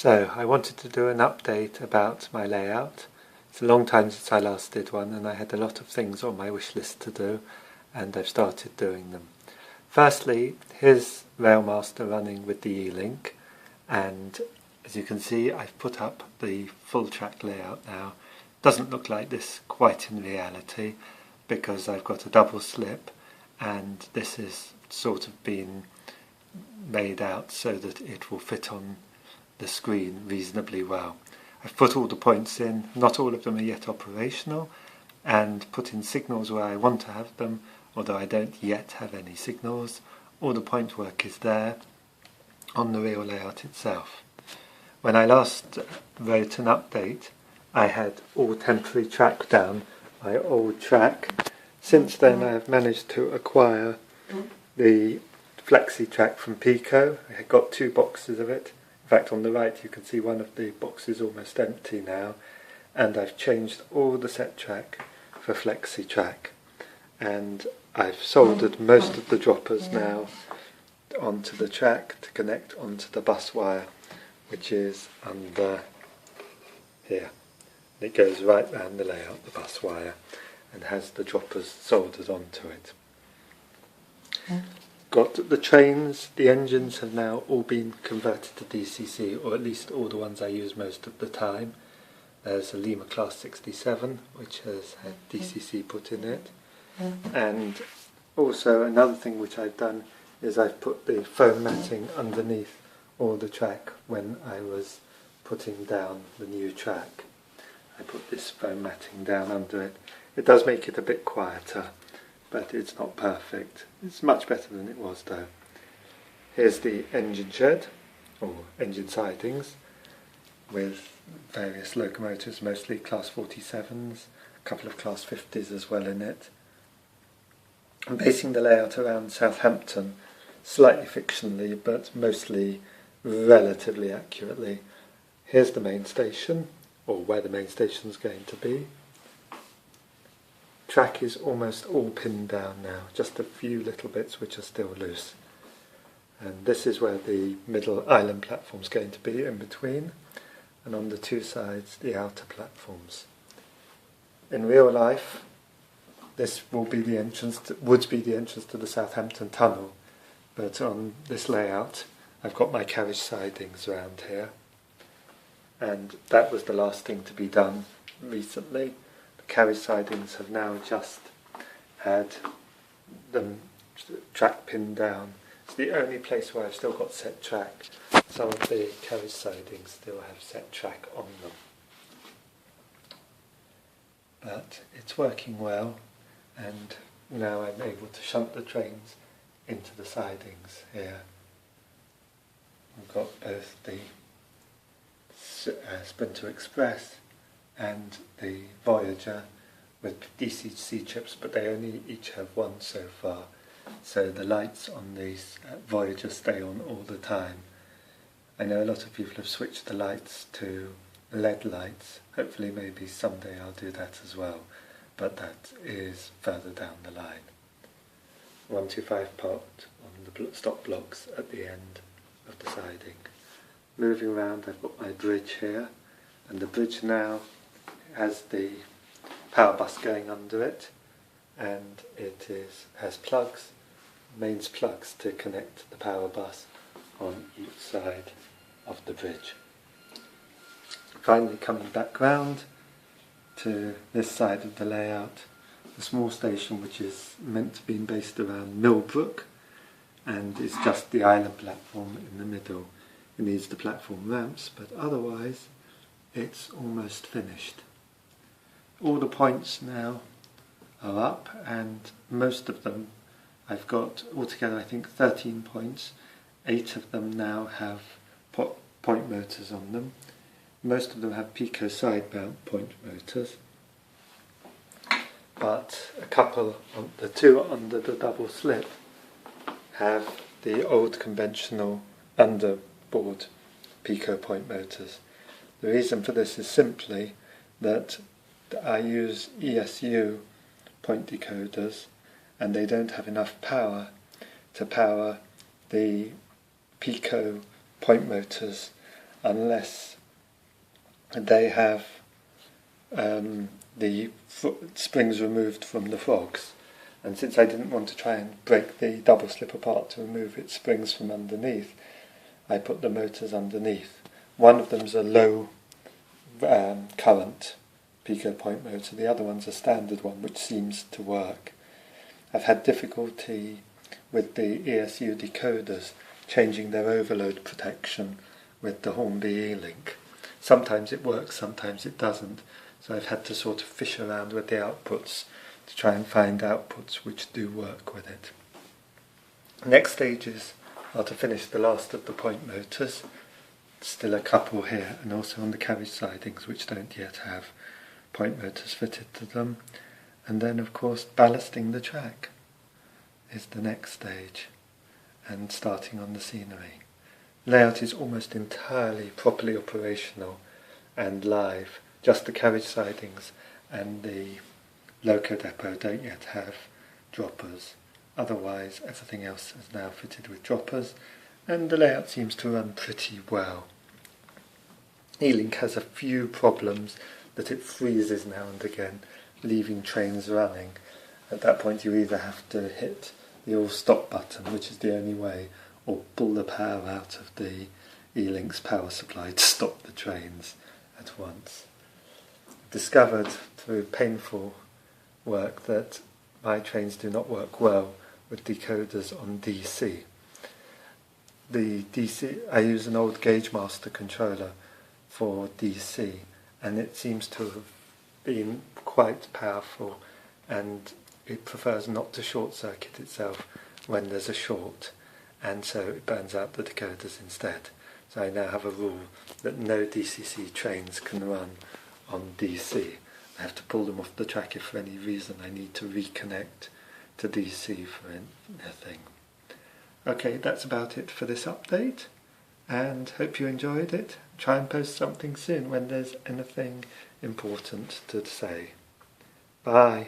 So I wanted to do an update about my layout. It's a long time since I last did one, and I had a lot of things on my wish list to do, and I've started doing them. Firstly, here's Railmaster running with the Elink, and as you can see I've put up the full track layout now. Doesn't look like this quite in reality because I've got a double slip, and this is sort of been made out so that it will fit on the screen reasonably well. I've put all the points in, not all of them are yet operational, and put in signals where I want to have them, although I don't yet have any signals. All the point work is there on the real layout itself. When I last wrote an update, I had all temporary track down, my old track. Since then I have managed to acquire the flexi track from Pico. I got 2 boxes of it. In fact, on the right you can see one of the boxes almost empty now, and I've changed all the set track for flexi track, and I've soldered most of the droppers now onto the track to connect onto the bus wire, which is under here. It goes right round the layout, the bus wire, and has the droppers soldered onto it. Got the trains, the engines have now all been converted to DCC, or at least all the ones I use most of the time. There's a Lima Class 67 which has had DCC put in it, and also another thing which I've done is I've put the foam matting underneath all the track when I was putting down the new track. I put this foam matting down under it. It does make it a bit quieter, but it's not perfect. It's much better than it was though. Here's the engine shed, or engine sidings, with various locomotives, mostly Class 47s, a couple of Class 50s as well in it. I'm basing the layout around Southampton, slightly fictionally, but mostly relatively accurately. Here's the main station, or where the main station is going to be. Track is almost all pinned down now, just a few little bits which are still loose. And this is where the middle island platform is going to be, in between, and on the 2 sides the outer platforms. In real life, this will be the entrance would be the entrance to the Southampton tunnel, but on this layout I've got my carriage sidings around here, and that was the last thing to be done recently. Carriage sidings have now just had them track pinned down. It's the only place where I've still got set track. Some of the carriage sidings still have set track on them. But it's working well, and now I'm able to shunt the trains into the sidings here. We've got both the Sprinter Express and the Voyager with DCC chips, but they only each have one so far, so the lights on these Voyager stay on all the time. I know a lot of people have switched the lights to LED lights. Hopefully maybe someday I'll do that as well, but that is further down the line. 125 part on the stop blocks at the end of the siding. Moving around, I've got my bridge here, and the bridge now has the power bus going under it, and it has plugs, mains plugs to connect the power bus on each side of the bridge. Finally coming back round to this side of the layout, the small station which is meant to be based around Millbrook and is just the island platform in the middle. It needs the platform ramps, but otherwise it's almost finished. All the points now are up, and most of them I've got altogether I think 13 points. 8 of them now have point motors on them. Most of them have Pico side-mount point motors, but a couple, the 2 under the double slip, have the old conventional underboard Pico point motors. The reason for this is simply that I use ESU point decoders, and they don't have enough power to power the Pico point motors unless they have the springs removed from the frogs. And since I didn't want to try and break the double slip apart to remove its springs from underneath, I put the motors underneath. One of them's a low current pico point motor, the other one's a standard one which seems to work. I've had difficulty with the ESU decoders changing their overload protection with the Hornby Elink. Sometimes it works, sometimes it doesn't, so I've had to sort of fish around with the outputs to try and find outputs which do work with it. Next stages are to finish the last of the point motors, still a couple here, and also on the carriage sidings which don't yet have point motors fitted to them. And then of course ballasting the track is the next stage, and starting on the scenery. Layout is almost entirely properly operational and live. Just the carriage sidings and the loco depot don't yet have droppers. Otherwise everything else is now fitted with droppers, and the layout seems to run pretty well. Elink has a few problems, that it freezes now and again, leaving trains running. At that point you either have to hit the all stop button, which is the only way, or pull the power out of the Elink's power supply to stop the trains at once. Discovered through painful work that my trains do not work well with decoders on DC. The DC, I use an old Gauge Master controller for DC, and it seems to have been quite powerful, and it prefers not to short circuit itself when there's a short, and so it burns out the decoders instead. So I now have a rule that no DCC trains can run on DC. I have to pull them off the track if for any reason I need to reconnect to DC for anything. Okay, that's about it for this update, and hope you enjoyed it. Try and post something soon when there's anything important to say. Bye.